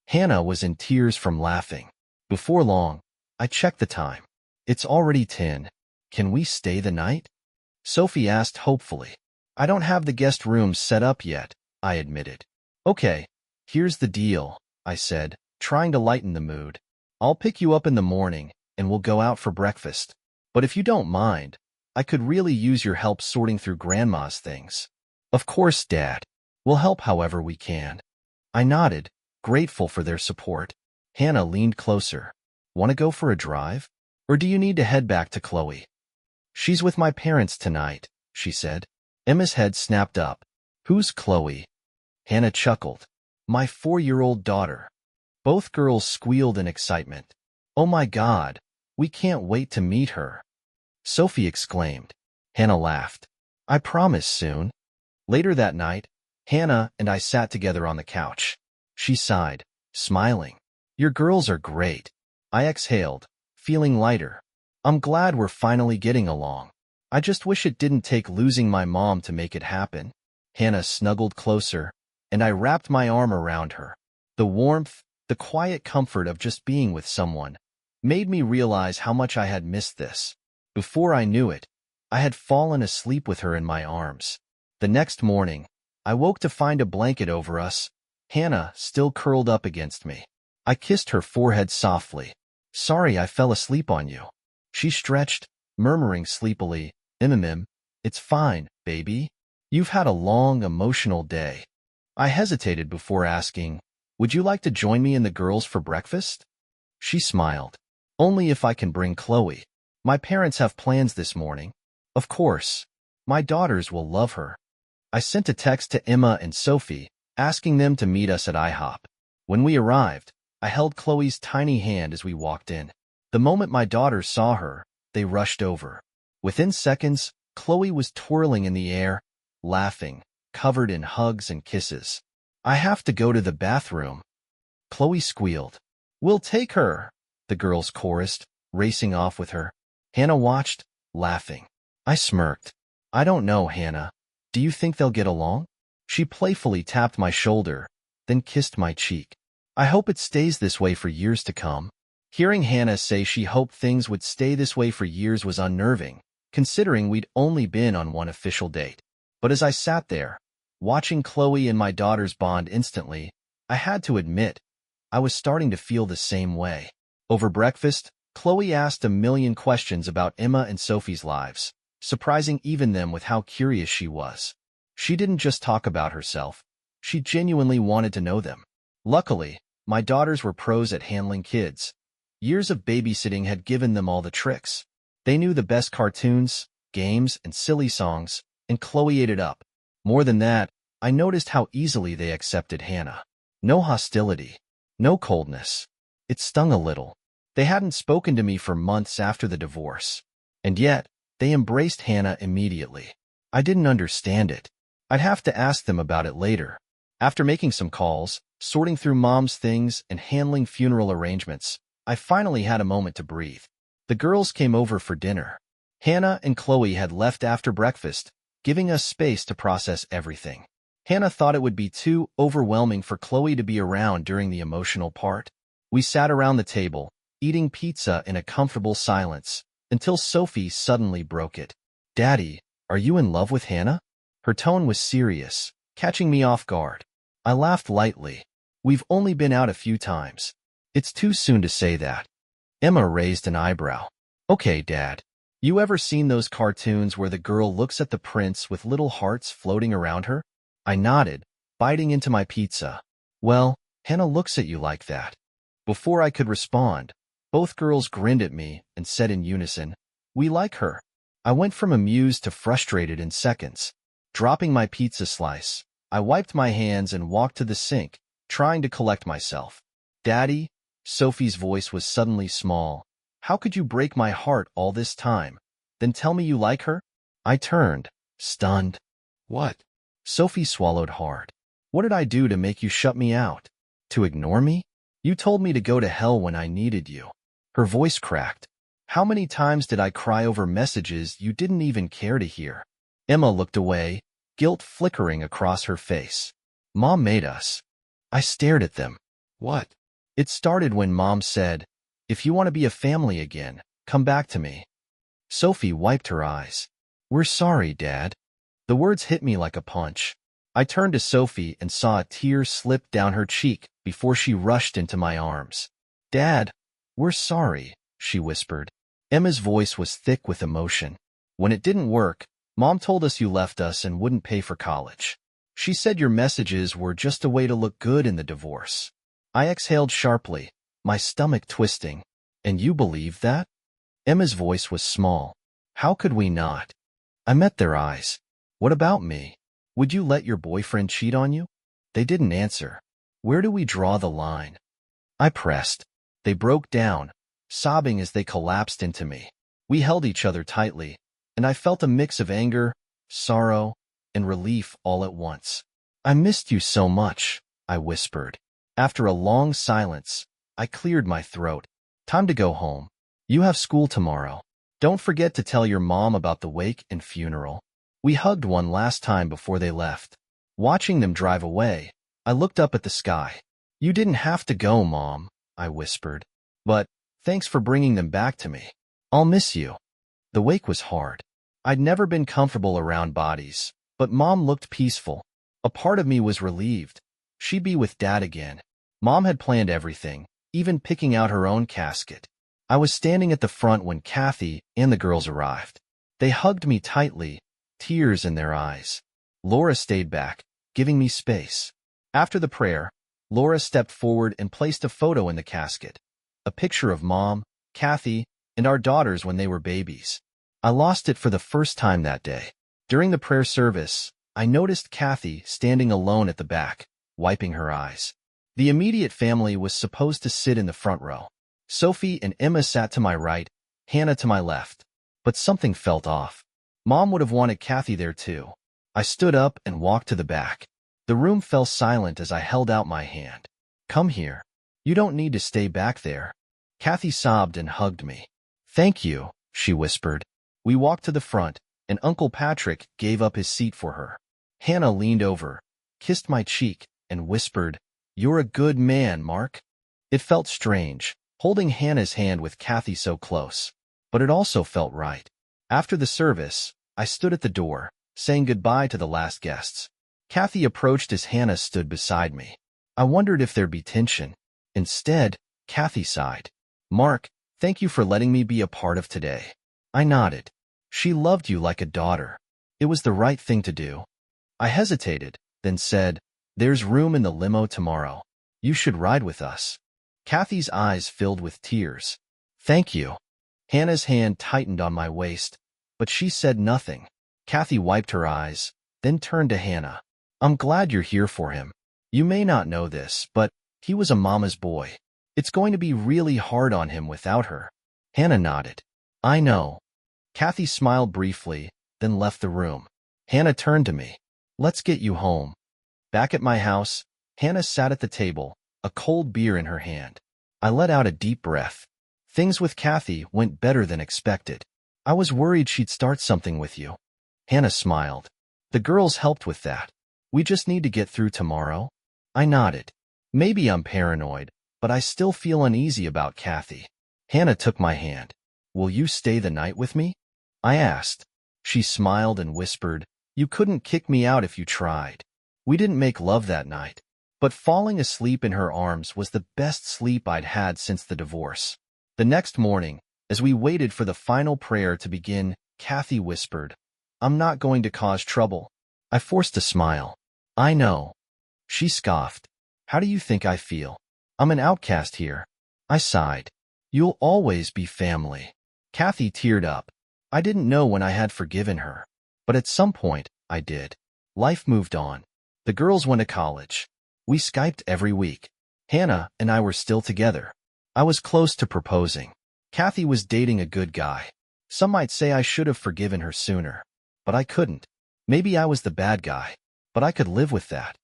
Hannah was in tears from laughing. Before long, I checked the time. It's already 10. Can we stay the night? Sophie asked hopefully. I don't have the guest rooms set up yet, I admitted. Okay, here's the deal, I said, trying to lighten the mood. I'll pick you up in the morning, and we'll go out for breakfast. But if you don't mind, I could really use your help sorting through Grandma's things. Of course, Dad. We'll help however we can. I nodded, grateful for their support. Hannah leaned closer. Want to go for a drive? Or do you need to head back to Chloe? She's with my parents tonight, she said. Emma's head snapped up. Who's Chloe? Hannah chuckled. My 4-year-old daughter. Both girls squealed in excitement. Oh my God, we can't wait to meet her. Sophie exclaimed. Hannah laughed. I promise soon. Later that night, Hannah and I sat together on the couch. She sighed, smiling. Your girls are great. I exhaled, feeling lighter. I'm glad we're finally getting along. I just wish it didn't take losing my mom to make it happen. Hannah snuggled closer, and I wrapped my arm around her. The warmth, the quiet comfort of just being with someone, made me realize how much I had missed this. Before I knew it, I had fallen asleep with her in my arms. The next morning, I woke to find a blanket over us, Hannah still curled up against me. I kissed her forehead softly. "Sorry I fell asleep on you." She stretched, murmuring sleepily, It's fine, baby. You've had a long, emotional day." I hesitated before asking, "Would you like to join me and the girls for breakfast?" She smiled. "Only if I can bring Chloe. My parents have plans this morning." "Of course. My daughters will love her." I sent a text to Emma and Sophie, asking them to meet us at IHOP. When we arrived, I held Chloe's tiny hand as we walked in. The moment my daughters saw her, they rushed over. Within seconds, Chloe was twirling in the air, laughing, covered in hugs and kisses. "I have to go to the bathroom," Chloe squealed. "We'll take her," the girls chorused, racing off with her. Hannah watched, laughing. I smirked. "I don't know, Hannah. Do you think they'll get along?" She playfully tapped my shoulder, then kissed my cheek. "I hope it stays this way for years to come." Hearing Hannah say she hoped things would stay this way for years was unnerving, considering we'd only been on one official date. But as I sat there, watching Chloe and my daughters bond instantly, I had to admit, I was starting to feel the same way. Over breakfast, Chloe asked a million questions about Emma and Sophie's lives, surprising even them with how curious she was. She didn't just talk about herself. She genuinely wanted to know them. Luckily, my daughters were pros at handling kids. Years of babysitting had given them all the tricks. They knew the best cartoons, games, and silly songs, and Chloe ate it up. More than that, I noticed how easily they accepted Hannah. No hostility. No coldness. It stung a little. They hadn't spoken to me for months after the divorce. And yet, they embraced Hannah immediately. I didn't understand it. I'd have to ask them about it later. After making some calls, sorting through Mom's things, and handling funeral arrangements, I finally had a moment to breathe. The girls came over for dinner. Hannah and Chloe had left after breakfast, giving us space to process everything. Hannah thought it would be too overwhelming for Chloe to be around during the emotional part. We sat around the table, eating pizza in a comfortable silence, until Sophie suddenly broke it. "Daddy, are you in love with Hannah?" Her tone was serious, catching me off guard. I laughed lightly. "We've only been out a few times. It's too soon to say that." Emma raised an eyebrow. "Okay, Dad. You ever seen those cartoons where the girl looks at the prince with little hearts floating around her?" I nodded, biting into my pizza. "Well, Hannah looks at you like that." Before I could respond, both girls grinned at me and said in unison, "We like her." I went from amused to frustrated in seconds. Dropping my pizza slice, I wiped my hands and walked to the sink, trying to collect myself. "Daddy," Sophie's voice was suddenly small, "how could you break my heart all this time? Then tell me you like her?" I turned, stunned. "What?" Sophie swallowed hard. "What did I do to make you shut me out? To ignore me? You told me to go to hell when I needed you." Her voice cracked. "How many times did I cry over messages you didn't even care to hear?" Emma looked away, guilt flickering across her face. "Mom made us." I stared at them. "What?" "It started when Mom said, 'If you want to be a family again, come back to me.'" Sophie wiped her eyes. "We're sorry, Dad." The words hit me like a punch. I turned to Sophie and saw a tear slip down her cheek before she rushed into my arms. "Dad, we're sorry," she whispered. Emma's voice was thick with emotion. "When it didn't work, Mom told us you left us and wouldn't pay for college. She said your messages were just a way to look good in the divorce." I exhaled sharply, my stomach twisting. "And you believed that?" Emma's voice was small. "How could we not?" I met their eyes. "What about me? Would you let your boyfriend cheat on you?" They didn't answer. "Where do we draw the line?" I pressed. They broke down, sobbing as they collapsed into me. We held each other tightly, and I felt a mix of anger, sorrow, and relief all at once. "I missed you so much," I whispered. After a long silence, I cleared my throat. "Time to go home. You have school tomorrow." Don't forget to tell your mom about the wake and funeral. We hugged one last time before they left. Watching them drive away, I looked up at the sky. You didn't have to go, Mom, I whispered. But thanks for bringing them back to me. I'll miss you. The wake was hard. I'd never been comfortable around bodies, but Mom looked peaceful. A part of me was relieved. She'd be with Dad again. Mom had planned everything, even picking out her own casket. I was standing at the front when Kathy and the girls arrived. They hugged me tightly, tears in their eyes. Laura stayed back, giving me space. After the prayer, Laura stepped forward and placed a photo in the casket. A picture of Mom, Kathy, and our daughters when they were babies. I lost it for the first time that day. During the prayer service, I noticed Kathy standing alone at the back, wiping her eyes. The immediate family was supposed to sit in the front row. Sophie and Emma sat to my right, Hannah to my left. But something felt off. Mom would have wanted Kathy there too. I stood up and walked to the back. The room fell silent as I held out my hand. Come here. You don't need to stay back there. Kathy sobbed and hugged me. Thank you, she whispered. We walked to the front, and Uncle Patrick gave up his seat for her. Hannah leaned over, kissed my cheek, and whispered, You're a good man, Mark. It felt strange, holding Hannah's hand with Kathy so close. But it also felt right. After the service, I stood at the door, saying goodbye to the last guests. Kathy approached as Hannah stood beside me. I wondered if there'd be tension. Instead, Kathy sighed. Mark, thank you for letting me be a part of today. I nodded. She loved you like a daughter. It was the right thing to do. I hesitated, then said, There's room in the limo tomorrow. You should ride with us. Kathy's eyes filled with tears. Thank you. Hannah's hand tightened on my waist, but she said nothing. Kathy wiped her eyes, then turned to Hannah. I'm glad you're here for him. You may not know this, but he was a mama's boy. It's going to be really hard on him without her. Hannah nodded. I know. Kathy smiled briefly, then left the room. Hannah turned to me. Let's get you home. Back at my house, Hannah sat at the table, a cold beer in her hand. I let out a deep breath. Things with Kathy went better than expected. I was worried she'd start something with you. Hannah smiled. The girls helped with that. We just need to get through tomorrow. I nodded. Maybe I'm paranoid, but I still feel uneasy about Kathy. Hannah took my hand. Will you stay the night with me? I asked. She smiled and whispered, You couldn't kick me out if you tried. We didn't make love that night, but falling asleep in her arms was the best sleep I'd had since the divorce. The next morning, as we waited for the final prayer to begin, Kathy whispered, I'm not going to cause trouble. I forced a smile. I know. She scoffed. How do you think I feel? I'm an outcast here. I sighed. You'll always be family. Kathy teared up. I didn't know when I had forgiven her, but at some point, I did. Life moved on. The girls went to college. We Skyped every week. Hannah and I were still together. I was close to proposing. Kathy was dating a good guy. Some might say I should have forgiven her sooner, but I couldn't. Maybe I was the bad guy, but I could live with that.